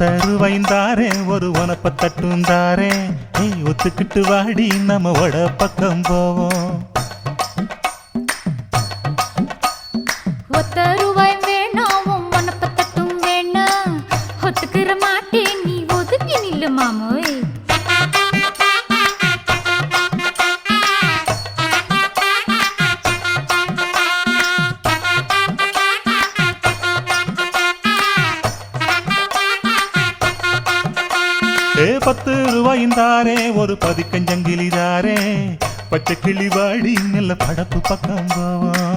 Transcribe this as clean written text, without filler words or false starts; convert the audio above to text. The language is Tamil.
ஒத்தருவைந்தாரே ஒரு உனப்ப தட்டுந்தாரே ஒத்துக்கிட்டு வாடி நம்ம வட பக்கம் போவோம். ஒத்தருவாய் வேணாம் உனப்ப தட்டும் வேணாம் ஒத்துக்கிற மாட்டே நீ ஒதுங்கி நில்லு மாமோய். ₹10 ஒரு பதிக்கஞ்சங்கிலிதாரே பச்சை கிளி வாடி நல்ல படப்பு பக்கம் போவோம்.